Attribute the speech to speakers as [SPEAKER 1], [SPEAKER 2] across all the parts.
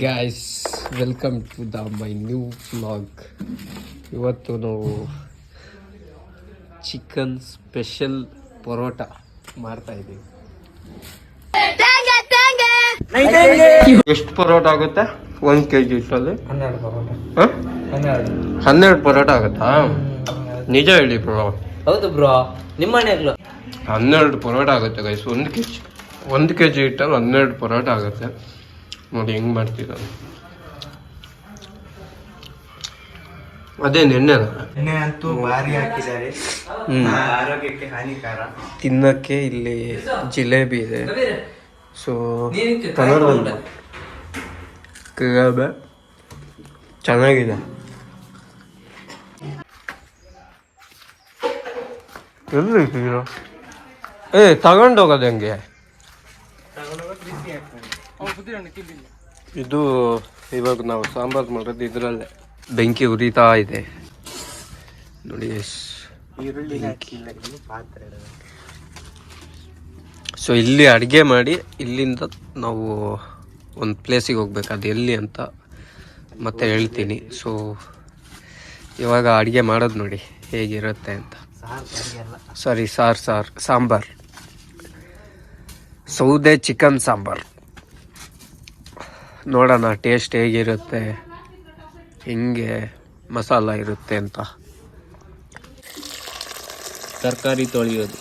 [SPEAKER 1] Guys welcome to my new vlog. ಇವತ್ತು ನಾವು chicken special paratha ಮಾಡ್ತಾ ಇದ್ದೀವಿ. ಎಷ್ಟು ಪರೋಟ ಆಗುತ್ತೆ? 1 kg ಇಟ್ಟಲ್ಲಿ 12 ಪರೋಟ ಆಗುತ್ತಾ? ನಿಜ ಹೇಳಿ ಬ್ರೋ.
[SPEAKER 2] ಹೌದು ಬ್ರೋ, ನಿಮ್ಮ
[SPEAKER 1] 12 ಪರೋಟ ಆಗುತ್ತೆ ಗೈಸ್. 1 kg ಇಟ್ಟಲ್ಲಿ 12 ಪರೋಟ ಆಗುತ್ತೆ. ನೋಡಿ ಹೆಂಗ್ ಮಾಡ್ತಿದ್ದಾರೆ. ಅದೇ ಎಣ್ಣೆ
[SPEAKER 3] ಅಂತೂ ಭಾರಿ ಹಾಕಿದ್ದಾರೆ, ಆರೋಗ್ಯಕ್ಕೆ ಹಾನಿಕಾರ.
[SPEAKER 1] ತಿನ್ನಕ್ಕೆ ಇಲ್ಲಿ ಜಿಲೇಬಿ ಇದೆ. ಸೊ ಕನ್ನಡದಲ್ಲಿ ಕಬಾಬ್ ಚೆನ್ನಾಗಿದೆ. ಎಲ್ಲಿ ತಗೊಂಡೋಗೋದು ಹೆಂಗೆ? ಇದು ಇವಾಗ ನಾವು ಸಾಂಬಾರು ಮಾಡೋದು ಇದರಲ್ಲೇ. ಬೆಂಕಿ ಉರಿತಾ ಇದೆ ನೋಡಿ. ಸೊ ಇಲ್ಲಿ ಅಡುಗೆ ಮಾಡಿ ಇಲ್ಲಿಂದ ನಾವು ಒಂದು ಪ್ಲೇಸಿಗೆ ಹೋಗ್ಬೇಕು. ಅದು ಎಲ್ಲಿ ಅಂತ ಮತ್ತೆ ಹೇಳ್ತೀನಿ. ಸೊ ಇವಾಗ ಅಡುಗೆ ಮಾಡೋದು ನೋಡಿ ಹೇಗಿರುತ್ತೆ ಅಂತ. ಸಾರಿ ಸಾಂಬಾರ್, ಸೌದೆ ಚಿಕನ್ ಸಾಂಬಾರ್. ನೋಡೋಣ ಟೇಸ್ಟ್ ಹೇಗಿರುತ್ತೆ, ಹೆಂಗೆ ಮಸಾಲ ಇರುತ್ತೆ ಅಂತ. ತರಕಾರಿ ತೊಳೆಯೋದು.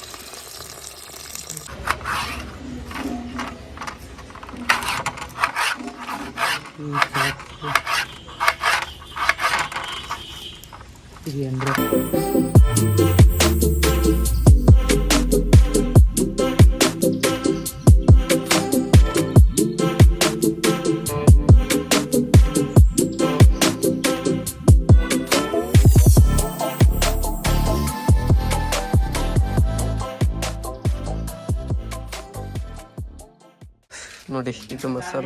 [SPEAKER 1] ನೋಡಿ ಇದು ಮಸಾಲ.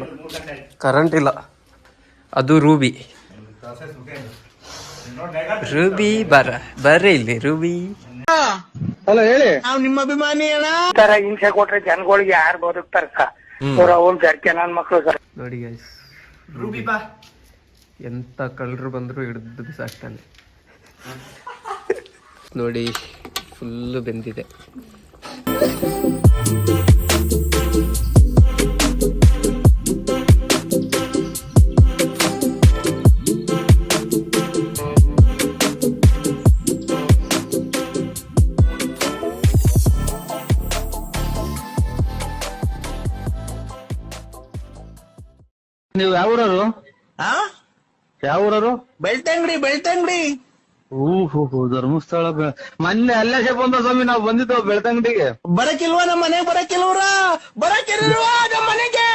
[SPEAKER 1] ಕರೆಂಟ್ ಇಲ್ಲ, ಅದು ರೂಬಿ ಬರ್ರಿ ಇಲ್ಲಿ ರೂಬಿ.
[SPEAKER 3] ಹಲೋ ಹೇಳಿ.
[SPEAKER 2] ನಾವು ನಿಮ್ಮ ಅಭಿಮಾನಿ ಅಣ್ಣ.
[SPEAKER 4] ಹಿಂಸೆ ಕೊಟ್ರೆ ಜನಗಳಿಗೆ ಯಾರು ಬದುಕ್ತಾರ? ಅವ್ನ ಜಡ್ಕೆ ನನ್ ಮಕ್ಳು ಸರ್.
[SPEAKER 1] ನೋಡಿ ಗೈಸ್, ರೂಬಿ ಎಂತ ಕಳ್ಳರು ಬಂದ್ರು ಹಿಡಿದು ಬಿಸಾಕ್ತಾನೆ. ನೋಡಿ ಫುಲ್ಲು ಬೆಂದಿದೆ.
[SPEAKER 3] ನೀವು ಯಾವ ಊರವರು? ಯಾವ ಊರವರು?
[SPEAKER 2] ಬೆಳ್ತಂಗಡಿ.
[SPEAKER 3] ಓಹೋ, ಧರ್ಮಸ್ಥಳ. ಮೊನ್ನೆ ಅಲ್ಲೇ ಬಂದ ಸ್ವಾಮಿ, ನಾವು ಬಂದಿದ್ದೆವು ಬೆಳ್ತಂಗಡಿಗೆ.
[SPEAKER 2] ಬರಕಿಲ್ವಾ ನಮ್ಮ ಮನೆಗೆ? ಬರಕಿಲ್ವಾ ನಮ್ಮ ಮನೆಗೆ?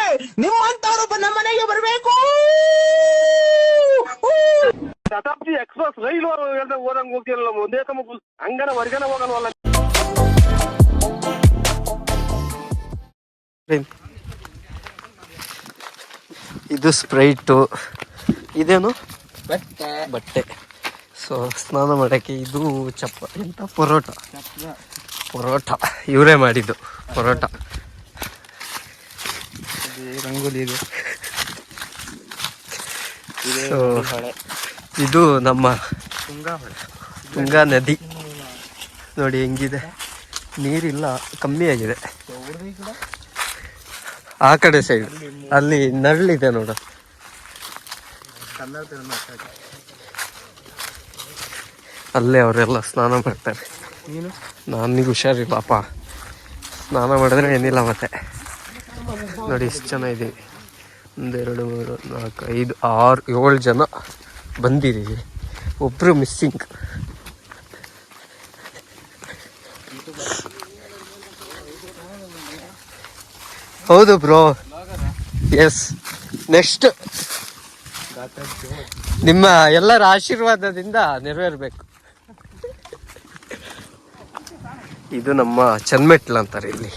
[SPEAKER 2] ನಿಮ್ಮಂತವ್ರು ನಮ್ಮ ಮನೆಗೆ ಬರ್ಬೇಕು.
[SPEAKER 4] ಶತಾಬ್ದಿ ಎಕ್ಸ್ಪ್ರೆಸ್ ರೈಲು ಓದಂಗ್ ಹೋಗ್ತಿರಲ್ಲ, ಒಂದೇ ಸಮ ಹಂಗನ ಹೊರಗನ ಹೋಗಲ್ವಲ್ಲ.
[SPEAKER 1] ಇದು ಸ್ಪ್ರೈಟು, ಇದೇನು ಬಟ್ಟೆ. ಸೊ ಸ್ನಾನ ಮಾಡೋಕ್ಕೆ. ಇದು ಎಂತ ಪರೋಟ ಇವರೇ ಮಾಡಿದ್ದು ಪರೋಟ.
[SPEAKER 3] ರಂಗೋಲಿ ಇದೆ.
[SPEAKER 1] ಸೊ ಇದು ನಮ್ಮ ತುಂಗಾ ನದಿ. ನೋಡಿ ಹೆಂಗಿದೆ, ನೀರಿಲ್ಲ, ಕಮ್ಮಿ ಆಗಿದೆ. ಆ ಕಡೆ ಸೈಡ್ ಅಲ್ಲಿ ನಳ್ಳಿದೆ ನೋಡ. ಅಲ್ಲೇ ಅವರೆಲ್ಲ ಸ್ನಾನ ಮಾಡ್ತಾರೆ. ನನಗೆ ಹುಷಾರಿಲ್ಲಪ್ಪ, ಸ್ನಾನ ಮಾಡಿದ್ರೆ ಏನಿಲ್ಲ. ಮತ್ತೆ ನೋಡಿ ಎಷ್ಟು ಜನ ಇದ್ದೀವಿ. 1 2 3 4 5 6 7 ಜನ ಬಂದಿದ್ದೀವಿ. ಒಬ್ಬರು ಮಿಸ್ಸಿಂಗ್. ಹೌದು ಬ್ರೋ, ಎಸ್. ನೆಕ್ಸ್ಟ್ ನಿಮ್ಮ ಎಲ್ಲರ ಆಶೀರ್ವಾದದಿಂದ ನೆರವೇರ್ಬೇಕು. ಇದು ನಮ್ಮ ಚನ್ಮೆಟ್ಲು ಅಂತಾರೆ ಇಲ್ಲಿ.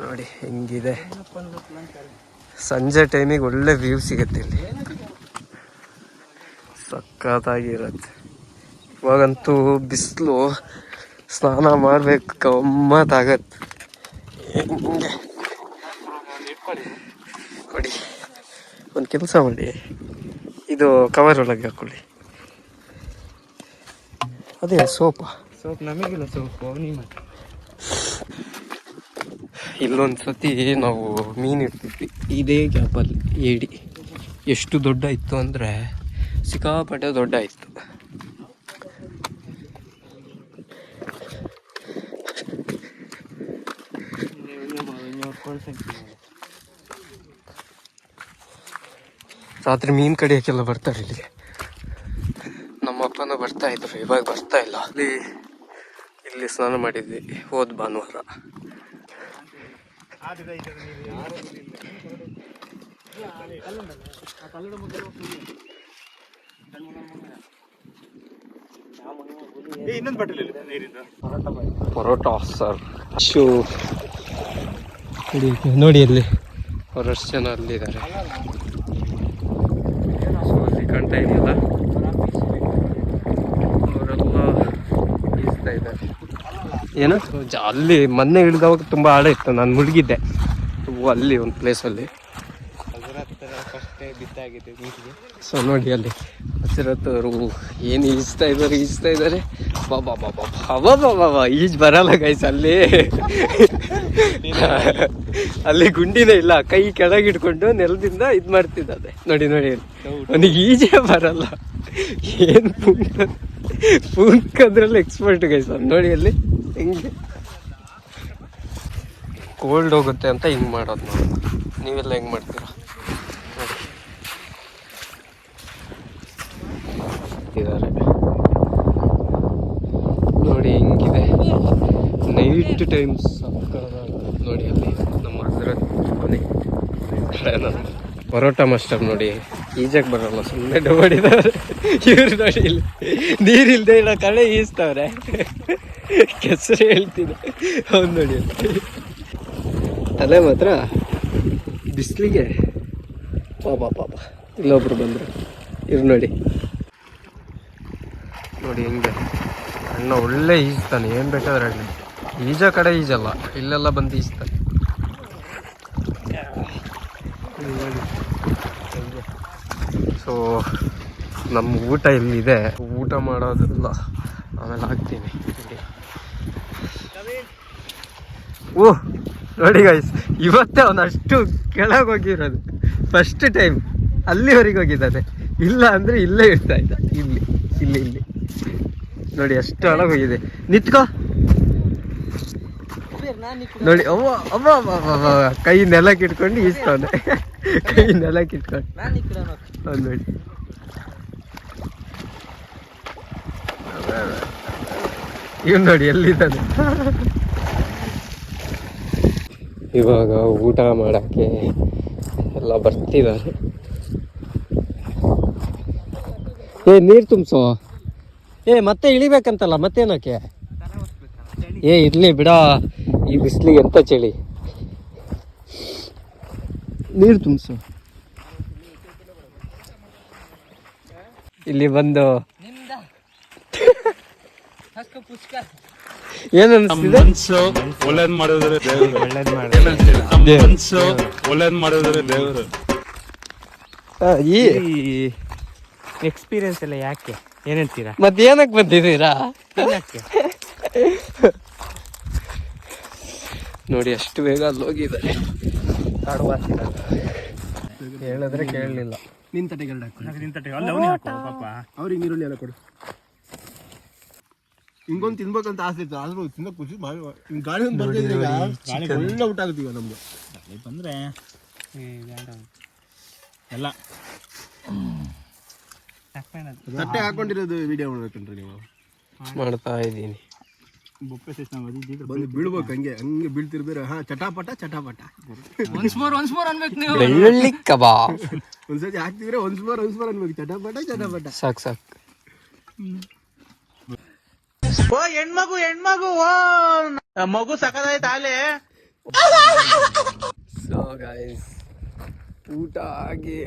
[SPEAKER 1] ನೋಡಿ ಹೆಂಗಿದೆ. ಸಂಜೆ ಟೈಮಿಗೆ ಒಳ್ಳೆ ವ್ಯೂ ಸಿಗುತ್ತೆ ಇಲ್ಲಿ, ಸಖತ್ತಾಗಿರುತ್ತೆ. ಇವಾಗಂತೂ ಬಿಸಿಲು, ಸ್ನಾನ ಮಾಡ್ಬೇಕು, ಗಮ್ಮತ್ತಾಗತ್ತೆ. ಹಿಂಗೆ ಕೊಡಿ ಒಂದು ಕೆಲಸ ಮಾಡಿ, ಇದು ಕವರ್ ಒಳಗೆ ಹಾಕೊಳ್ಳಿ. ಅದೇ ಸೋಪ್
[SPEAKER 3] ನಮಗಿಲ್ಲ ಸೋಪ್ ನೀವು
[SPEAKER 1] ಇಲ್ಲೊಂದು ಸತಿ ನಾವು ಮೀನು ಇಡ್ತಿದ್ವಿ ಇದೇ ಗ್ಯಾಪಲ್ಲಿ. ಏಡಿ ಎಷ್ಟು ದೊಡ್ಡ ಇತ್ತು ಅಂದರೆ ಸಿಕ್ಕಾಪಟ್ಟೆ ದೊಡ್ಡ ಇತ್ತು. ರಾತ್ರಿ ಮೀನು ಕಡಿಯೋಕ್ಕೆಲ್ಲ ಬರ್ತಾರೆ ಇಲ್ಲಿಗೆ. ನಮ್ಮ ಅಪ್ಪನ ಬರ್ತಾ ಇದ್ರು, ಇವಾಗ ಬರ್ತಾ ಇಲ್ಲ. ಇಲ್ಲಿ ಸ್ನಾನ ಮಾಡಿದ್ವಿ ಹೋದ ಭಾನುವಾರ. ಪರೋಟ ಸರ್ ಶೂ ನೋಡಿ, ಅಲ್ಲಿ ಅವರಷ್ಟು ಜನ ಅಲ್ಲಿದ್ದಾರೆ. ಸೊ ಅಲ್ಲಿ ಕಾಣ್ತಾ ಇದೆಯಲ್ಲ, ಅವರೆಲ್ಲ ಈಸ್ತಾ ಇದ್ದಾರೆ. ಏನು ಅಲ್ಲಿ ಮೊನ್ನೆ ಇಳಿದವಾಗ ತುಂಬ ಆಳ ಇತ್ತು, ನಾನು ಮುಳುಗಿದ್ದೆ ಅಲ್ಲಿ ಒಂದು ಪ್ಲೇಸಲ್ಲಿ. ಸೊ ನೋಡಿ ಅಲ್ಲಿ ಹಸಿರತ್ತವರು ಏನು ಈಜ್ತಾ ಇದ್ದಾರೆ. ಬಾಬಾ ಬಾಬಾ ಬಾಬಾ ಬಾಬಾ ಈಜ್ ಬರಲ್ಲ ಗೈಸ್ ಅಲ್ಲಿ. ಅಲ್ಲಿ ಗುಂಡಿನೇ ಇಲ್ಲ, ಕೈ ಕೆಳಗಿಡ್ಕೊಂಡು ನೆಲದಿಂದ ಇದು ಮಾಡ್ತಿದ್ದೆ. ನೋಡಿ ಅವನಿಗೆ ಈಜೇ ಬರಲ್ಲ. ಏನು ಪೂಂಕದ್ರಲ್ಲಿ ಎಕ್ಸ್ಪರ್ಟ್ ಗೈಸ್. ನೋಡಿ ಅಲ್ಲಿ ಹೆಂಗೆ ಕೋಲ್ಡ್ ಹೋಗುತ್ತೆ ಅಂತ ಹಿಂಗೆ ಮಾಡೋದು ನಾವು. ನೀವೆಲ್ಲ ಹೆಂಗೆ ಮಾಡ್ತೀರಾ ಇದ್ದಾರೆ ನೋಡಿ, ಹಿಂಗಿದೆ ನೈಟ್ ಟೈಮ್ಸ್. ನೋಡಿ ಅಲ್ಲಿ ನಮ್ಮ ಹಸ್ರತ್ ಮನೆ ಪರೋಟ ಮಾಸ್ಟರ್ ನೋಡಿ ಈಜಕ್ಕೆ ಬರಲ್ಲ, ಸುಮ್ಮನೆ ಡೊಬಡಿದವ್ರೆ ಇವ್ರು. ನೋಡಿ ಇಲ್ಲಿ ನೀರಿಲ್ದೆ ಇರೋ ಕಡೆ ಈಜ್ತವ್ರೆ. ಕೆಸರು ಹೇಳ್ತಿದ್ದೆ ಅವ್ನು ನೋಡಿ ತಲೆ ಮಾತ್ರ ಬಿಸಿಲಿಗೆ. ಪಾಪ ಇಲ್ಲೊಬ್ರು ಬಂದರು ಇವ್ರು ನೋಡಿ ಹೆಂಗೆ ಅಣ್ಣ ಒಳ್ಳೆ ಈಜ್ತಾನೆ. ಏನು ಬೇಕಾದ್ರೆ ಅಣ್ಣ ಈಜ ಕಡೆ ಈಜಲ್ಲ, ಇಲ್ಲೆಲ್ಲ ಬಂದು ಈಜ್ತಾನೆ. ಸೊ ನಮ್ಮ ಊಟ ಇಲ್ಲಿದೆ, ಊಟ ಮಾಡೋದಿಲ್ಲ, ಆಮೇಲೆ ಹಾಕ್ತೀನಿ. ಓಹ್ ನೋಡಿ ಗೈಸ್, ಇವತ್ತೇ ಅವನಷ್ಟು ಕೆಳಗೆ ಹೋಗಿರೋದು ಫಸ್ಟ್ ಟೈಮ್. ಅಲ್ಲಿವರೆಗೆ ಹೋಗಿದ್ದಾನೆ, ಇಲ್ಲ ಅಂದರೆ ಇಲ್ಲೇ ಇರ್ತಾ ಇದ್ದ. ಇಲ್ಲಿ ನೋಡಿ ಅಷ್ಟು ಒಳಗೆ ಹೋಗಿದೆ. ನಿತ್ಕೋ ನೋಡಿ. ಅವ್ವ ಕೈ ನೆಲಕ್ಕೆ ಇಟ್ಕೊಂಡು ಈಸ್ತಾನೆ. ಕೈ ನೆಲಕ್ಕೆ ಇಟ್ಕೊಂಡು ನೋಡಿ. ಇವ್ ನೋಡಿ ಎಲ್ಲಿದ್ದಾನೆ. ಇವಾಗ ಊಟ ಮಾಡೋಕ್ಕೆ ಎಲ್ಲ ಬರ್ತಿದ್ದಾರೆ. ನೀರು ತುಂಬಿಸೋ. ಮತ್ತೆ ಇಳಿಬೇಕಂತಲ್ಲ, ಮತ್ತೇನಕ್ಕೆ? ಇರ್ಲಿ ಬಿಡ, ಈ ಬಿಸಿಲಿಗೆ ಎಂತ ಚಳಿ. ನೀರು ತುಂಬಿಸು. ಇಲ್ಲಿ ಬಂದು ಏನನ್ನಿಸ್ತಿದೆ?
[SPEAKER 5] ಒಳ್ಳೇದ್ ಮಾಡಿದ್ರೆ ದೇವರು.
[SPEAKER 1] ಈ
[SPEAKER 3] ಎಕ್ಸ್ಪೀರಿಯನ್ಸ್ ಎಲ್ಲ ಯಾಕೆ, ಏನ್ ಹೇಳ್ತೀರಾ?
[SPEAKER 1] ಮತ್ತೆ ಏನಕ್ಕೆ ಬಂದಿದ್ದೀರಾ? ನೋಡಿ ಅಷ್ಟು ಬೇಗ ಅಲ್ಲಿ ಹೋಗಿದ್ದಾರೆ. ಹೇಳಿದ್ರೆ ಕೇಳಲಿಲ್ಲ.
[SPEAKER 2] ಅವ್ರಿಗೆ ನೀರುಳ್ಳಿ ಎಲ್ಲ ಕೊಡು. ಹಿಂಗೊಂದು ತಿನ್ಬೇಕಂತ ಆಸೆ ಇತ್ತು, ಆದ್ರೂ ತಿನ್ನೋ ಖುಷಿ ಮಾಡಿ. ಗಾಳಿ ಒಂದು ಬರ್ತಿದ್ರೆ ಒಳ್ಳೆ ಊಟ ಆಗುತ್ತೀವ ನಮ್ಗೆ.
[SPEAKER 3] ಬಂದ್ರೆ ಎಲ್ಲ
[SPEAKER 2] ತಟ್ಟೆ ಹಾಕೊಂಡಿರೋದು ವಿಡಿಯೋ ಮಾಡ್ಬೇಕಂಡ್ರಿ ನೀವು.
[SPEAKER 1] ಮಾಡ್ತಾ ಇದ್ದೀನಿ.
[SPEAKER 2] ಬಂದು ಬೀಳ್ಬೇಕು, ಹಂಗೆ ಬೀಳ್ತಿರ್ಬೇರೆ. ಚಟಾಪಟ
[SPEAKER 1] ಬೆಳ್ಳುಳ್ಳಿ ಕಬಾಬ್
[SPEAKER 2] ಒಂದ್ಸತಿ ಹಾಕ್ತಿದ್ರೆ ಒನ್ಸ್ ಮೋರ್ ಅನ್ಬೇಕು. ಚಟಾಪಟ
[SPEAKER 1] ಸಾಕು.
[SPEAKER 2] ಓ ಹೆಣ್ಮಗು ಮಗು ಸಕದಾಯ್ತು ಆಲೆ.
[SPEAKER 1] ಸೊ ಗೈಸ್, ಊಟ ಆಗಿ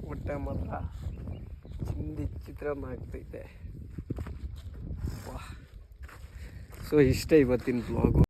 [SPEAKER 1] ಹೊಟ್ಟೆ ಮಾತ್ರ ಚಿತ್ರಾನ್ನ ಆಗ್ತೈತೆ. ಸೊ ಇಷ್ಟೇ ಇವತ್ತಿನ ಬ್ಲಾಗು.